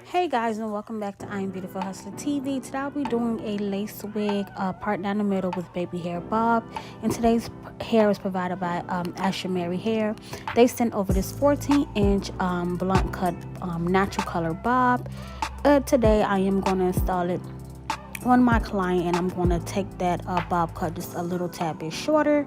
Hey guys, and welcome back to I'm Beautiful Hustler TV. Today I'll be doing a lace wig part down the middle with baby hair bob, and today's hair is provided by Ashimary hair. They sent over this 14-inch blunt cut natural color bob. Today I am going to install it on my client, and I'm going to take that bob cut just a little tad bit shorter.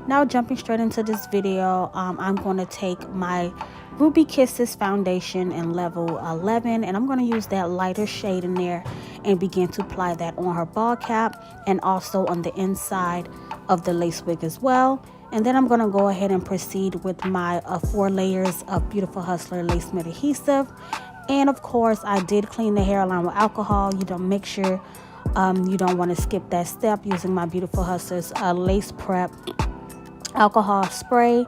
Now jumping straight into this video, I'm going to take my Ruby Kisses foundation in level 11, and I'm going to use that lighter shade in there and begin to apply that on her ball cap and also on the inside of the lace wig as well. And then I'm going to go ahead and proceed with my 4 layers of Beautiful Hustler lace mid adhesive. And of course, I did clean the hairline with alcohol. You don't make sure you don't want to skip that step using my Beautiful Hustlers lace prep alcohol spray.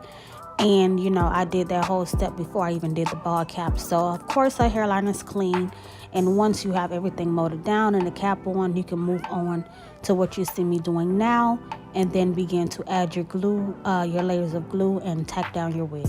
And I did that whole step before I even did the ball cap. So of course our hairline is clean, and once you have everything molded down and the cap on, you can move on to what you see me doing now, and then begin to add your glue, your layers of glue, and tack down your wig.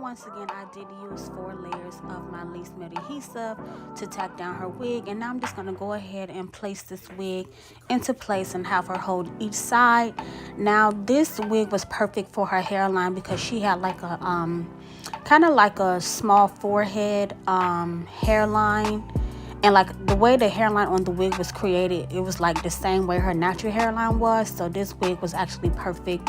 Once again, I did use 4 layers of my lace mid adhesive to tack down her wig, and now I'm just going to go ahead and place this wig into place and have her hold each side. Now this wig was perfect for her hairline because she had like a kind of like a small forehead hairline, and like the way the hairline on the wig was created, it was like the same way her natural hairline was. So this wig was actually perfect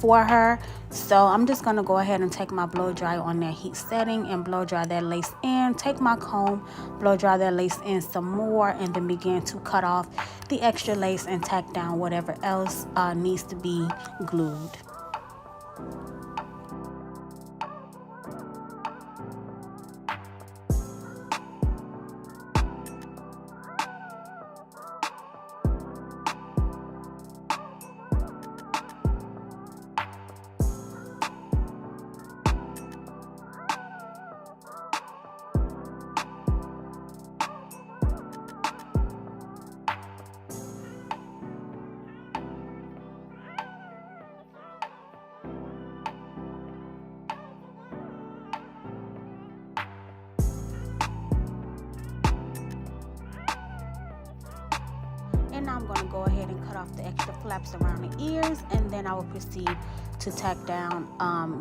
for her. So I'm just gonna go ahead and take my blow dry on that heat setting and blow dry that lace in. Take my comb, blow dry that lace in some more, and then begin to cut off the extra lace and tack down whatever else needs to be glued. And now I'm going to go ahead and cut off the extra flaps around the ears, and then I will proceed to tack down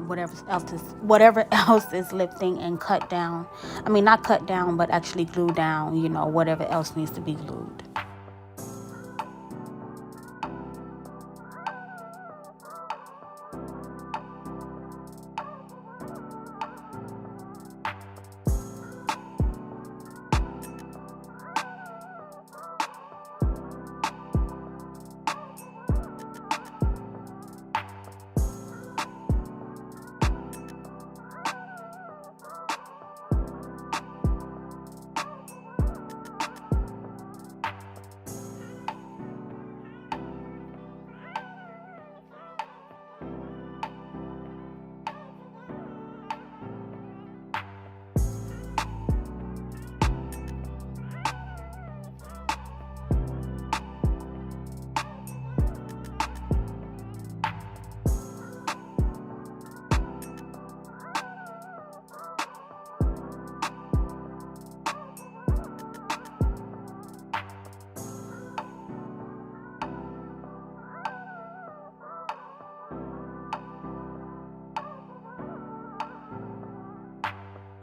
whatever else is lifting, and cut down. I mean, not cut down, but actually glue down, whatever else needs to be glued.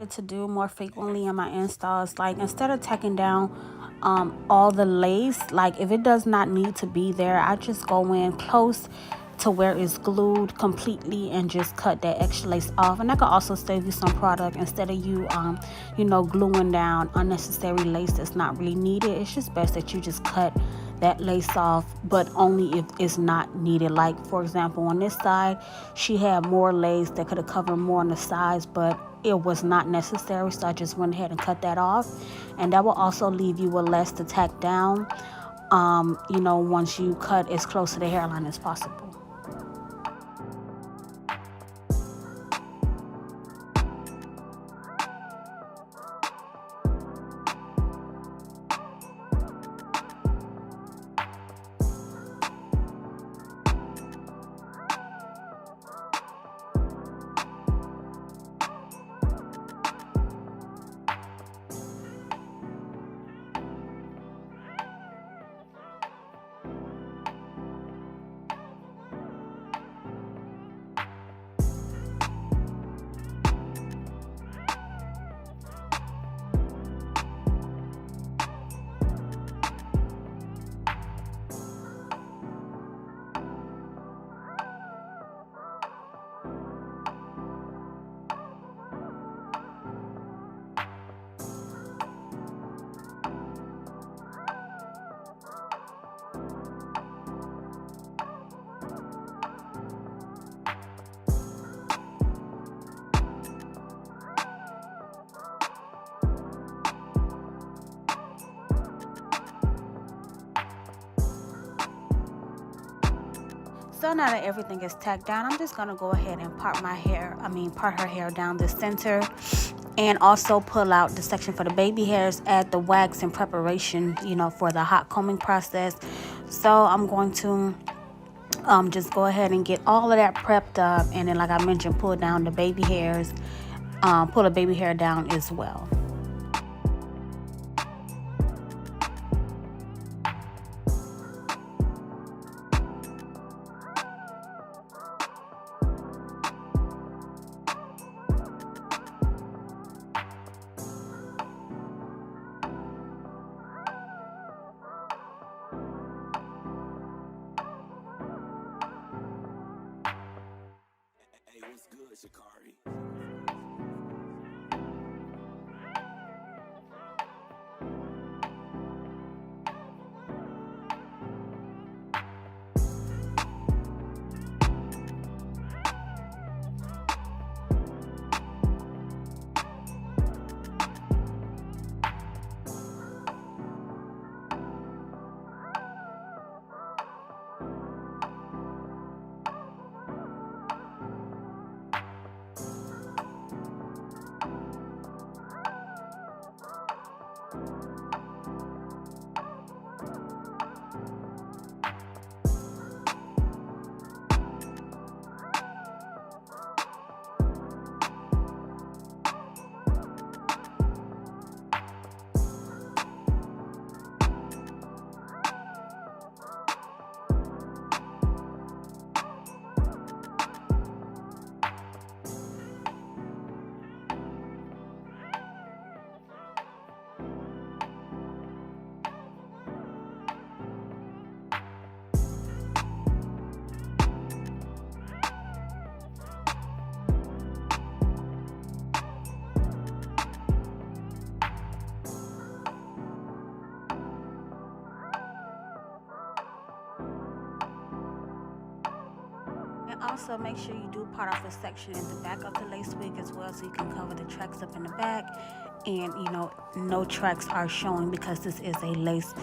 To do more frequently in my installs, like instead of taking down all the lace, like if it does not need to be there, I just go in close to where it's glued completely and just cut that extra lace off. And that could also save you some product instead of you gluing down unnecessary lace that's not really needed. It's just best that you just cut that lace off, but only if it's not needed. Like for example, on this side she had more lace that could have covered more on the sides, but it was not necessary, so I just went ahead and cut that off. And that will also leave you with less to tack down, once you cut as close to the hairline as possible. So now that everything is tacked down, I'm just gonna go ahead and part her hair down the center, and also pull out the section for the baby hairs, add the wax in preparation, for the hot combing process. So I'm going to just go ahead and get all of that prepped up, and then like I mentioned, pull down the baby hairs, pull the baby hair down as well. What's good, Shikari? Also, make sure you do part off a section in the back of the lace wig as well, so you can cover the tracks up in the back, and no tracks are showing because this is a lace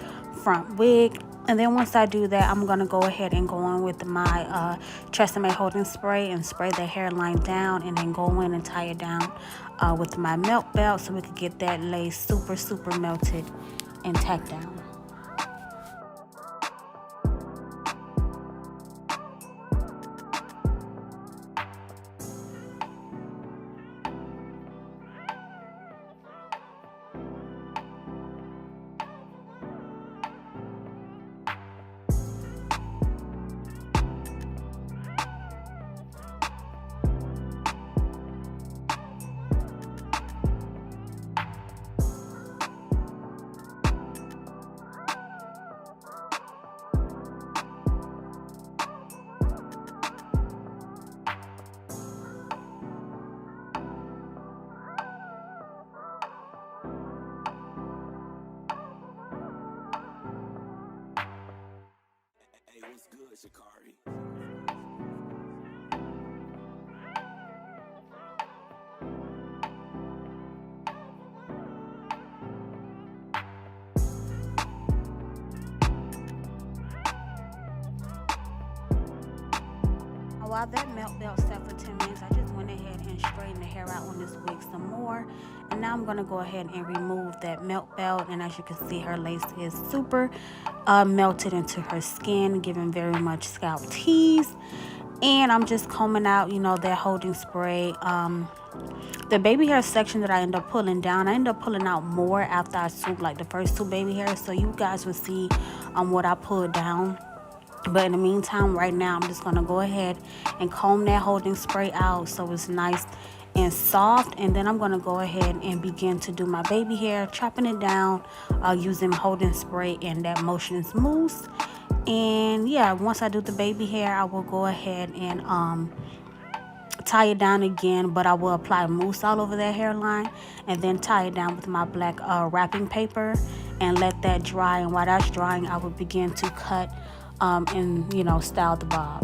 front wig. And then once I do that, I'm gonna go ahead and go in with my Tresemme holding spray and spray the hairline down, and then go in and tie it down with my melt belt, so we could get that lace super melted and tacked down. Shikari. While that melt belt set for 10 minutes, I just went ahead and straightened the hair out on this wig some more. And now I'm going to go ahead and remove that melt belt. And as you can see, her lace is super melted into her skin, giving very much scalp tease. And I'm just combing out, you know, that holding spray. The baby hair section that I end up pulling down, I end up pulling out more after I swoop like the first two baby hairs. So you guys will see what I pulled down. But in the meantime, right now, I'm just going to go ahead and comb that holding spray out so it's nice and soft. And then I'm going to go ahead and begin to do my baby hair, chopping it down using holding spray and that motionless mousse. And yeah, once I do the baby hair, I will go ahead and tie it down again, but I will apply mousse all over that hairline and then tie it down with my black wrapping paper and let that dry. And while that's drying, I will begin to cut and, you know, style the bob.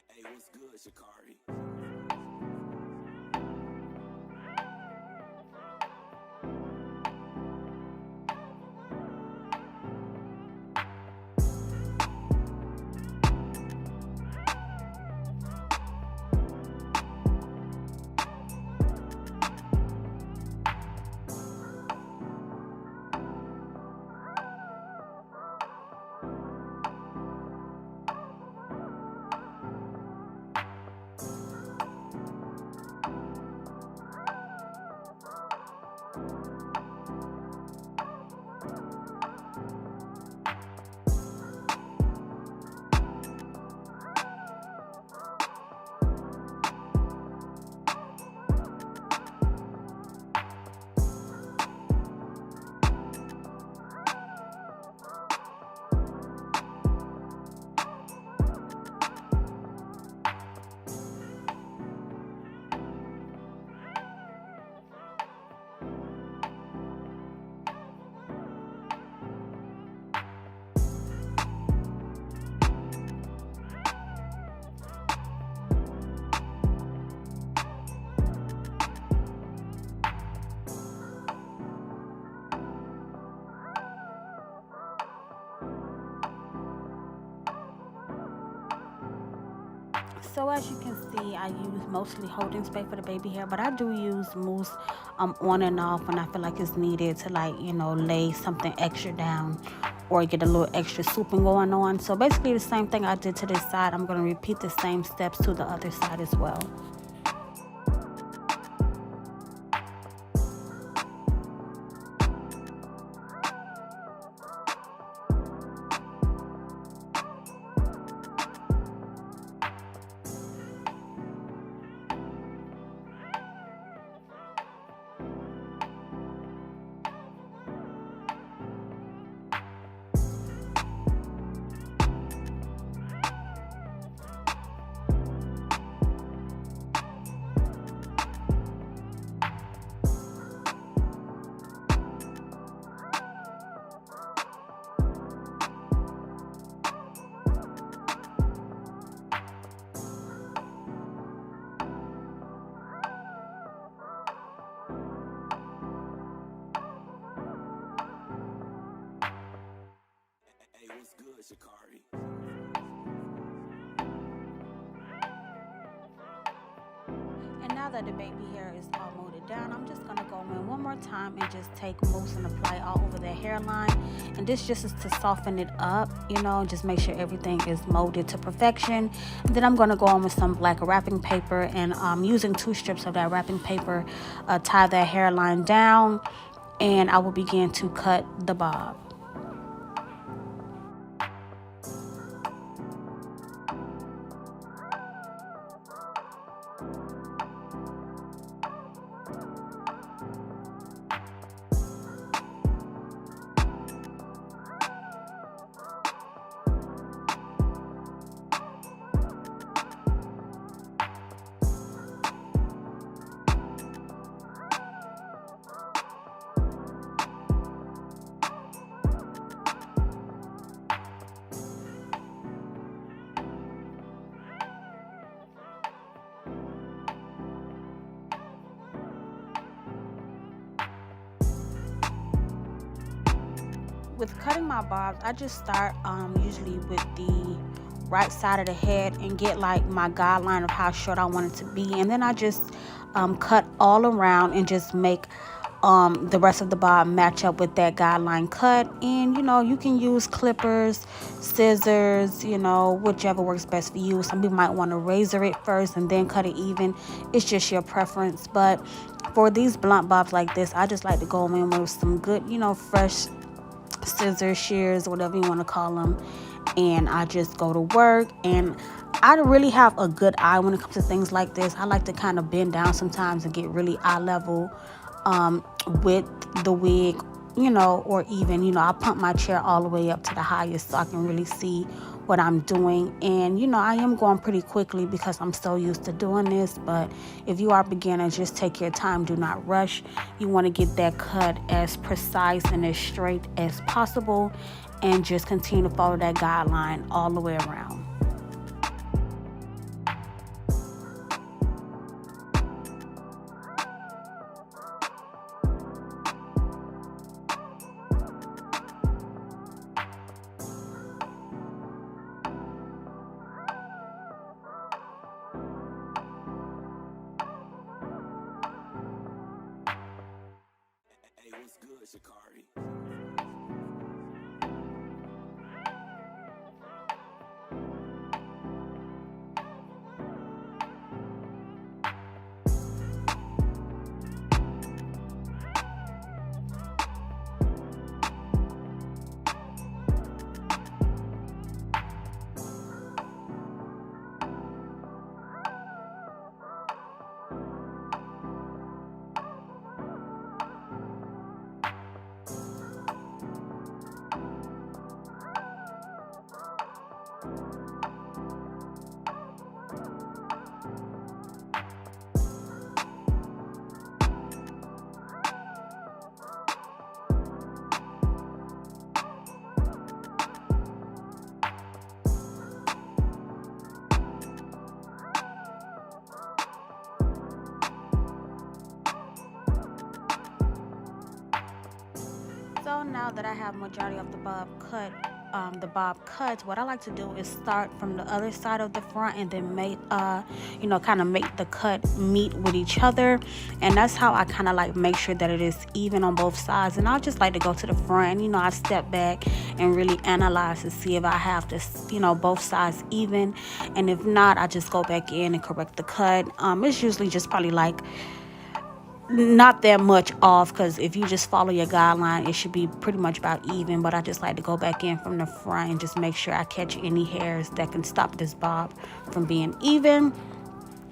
Hey, what's good, Shikari? So as you can see, I use mostly holding spray for the baby hair, but I do use mousse on and off when I feel like it's needed to, like, you know, lay something extra down or get a little extra souping going on. So basically the same thing I did to this side, I'm going to repeat the same steps to the other side as well. Shikari. And now that the baby hair is all molded down, I'm just going to go in one more time and just take mousse and apply all over their hairline. And this just is to soften it up, just make sure everything is molded to perfection. And then I'm going to go on with some black wrapping paper, and using 2 strips of that wrapping paper, tie that hairline down, and I will begin to cut the bob. With cutting my bobs, I just start usually with the right side of the head and get like my guideline of how short I want it to be, and then I just cut all around and just make the rest of the bob match up with that guideline cut. And you can use clippers, scissors, whichever works best for you. Some people might want to razor it first and then cut it even. It's just your preference. But for these blunt bobs like this, I just like to go in with some good fresh scissors, shears, whatever you want to call them, and I just go to work. And I really have a good eye when it comes to things like this. I like to kind of bend down sometimes and get really eye level with the wig, or even, I pump my chair all the way up to the highest so I can really see what I'm doing. And I am going pretty quickly because I'm so used to doing this. But if you are a beginner, just take your time, do not rush. You want to get that cut as precise and as straight as possible, and just continue to follow that guideline all the way around. Hey, what's good, Shikari? So now that I have majority of the bob cut, what I like to do is start from the other side of the front and then make kind of make the cut meet with each other. And that's how I kind of like make sure that it is even on both sides. And I just like to go to the front, I step back and really analyze to see if I have this both sides even, and if not, I just go back in and correct the cut. It's usually just probably like not that much off, because if you just follow your guideline, it should be pretty much about even. But I just like to go back in from the front and just make sure I catch any hairs that can stop this bob from being even.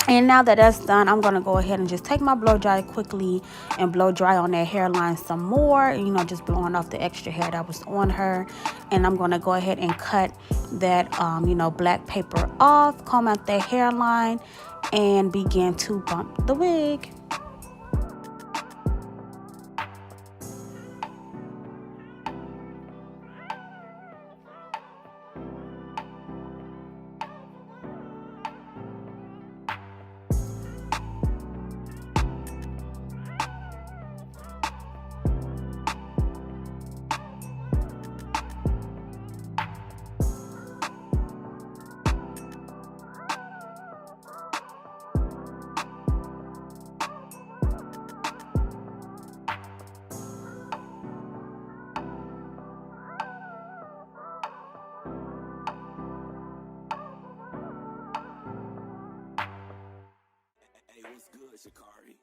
And now that that's done, I'm going to go ahead and just take my blow dry quickly and blow dry on that hairline some more, just blowing off the extra hair that was on her. And I'm going to go ahead and cut that black paper off, comb out that hairline, and begin to bump the wig. Shikari.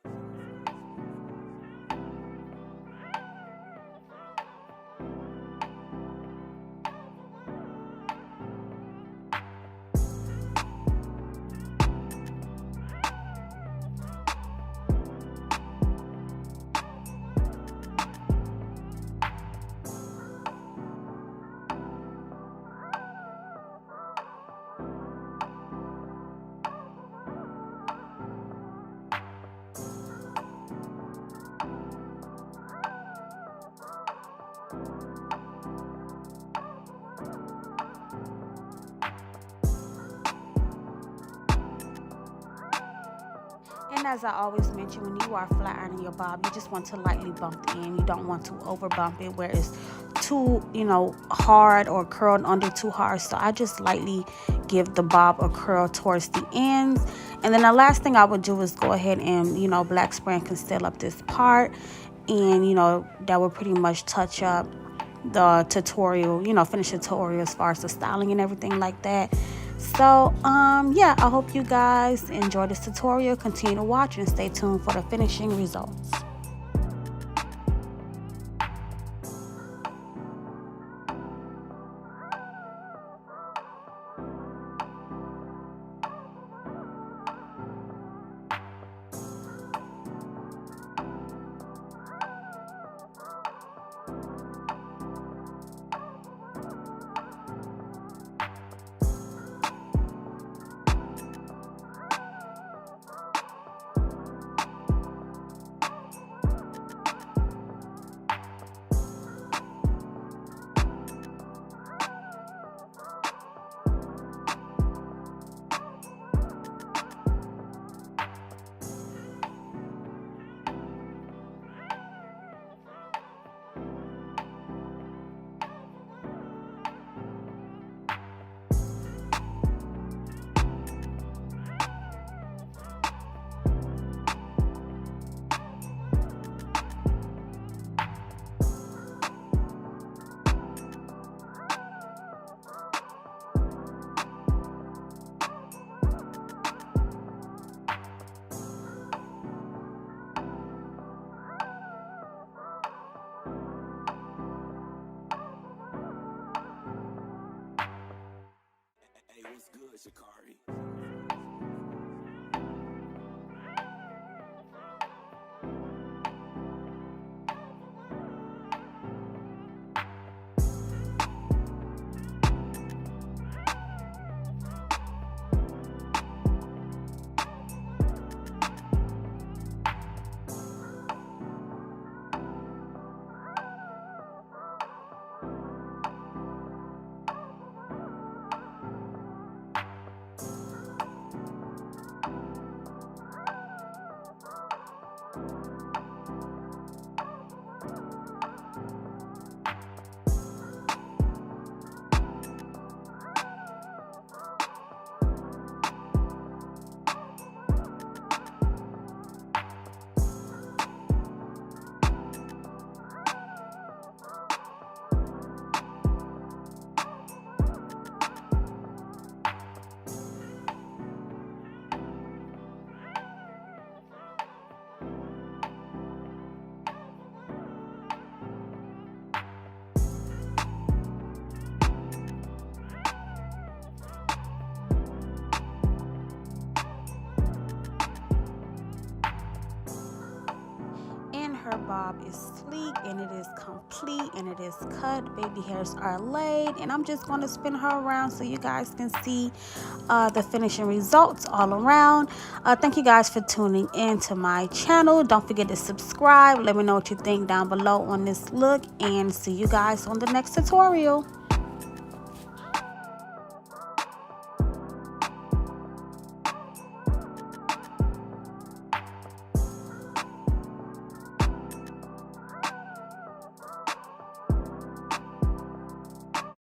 And as I always mention, when you are flat ironing your bob, you just want to lightly bump the end. You don't want to over bump it where it's too, hard or curled under too hard. So I just lightly give the bob a curl towards the ends. And then the last thing I would do is go ahead and, black spray and conceal up this part. And, that will pretty much touch up the tutorial, finish the tutorial as far as the styling and everything like that. So yeah, I hope you guys enjoy this tutorial. Continue to watch and stay tuned for the finishing results. Hey, what's good, Shikari? Her bob is sleek and it is complete and it is cut. Baby hairs are laid, and I'm just going to spin her around so you guys can see the finishing results all around. Thank you guys for tuning in to my channel. Don't forget to subscribe. Let me know what you think down below on this look, and see you guys on the next tutorial.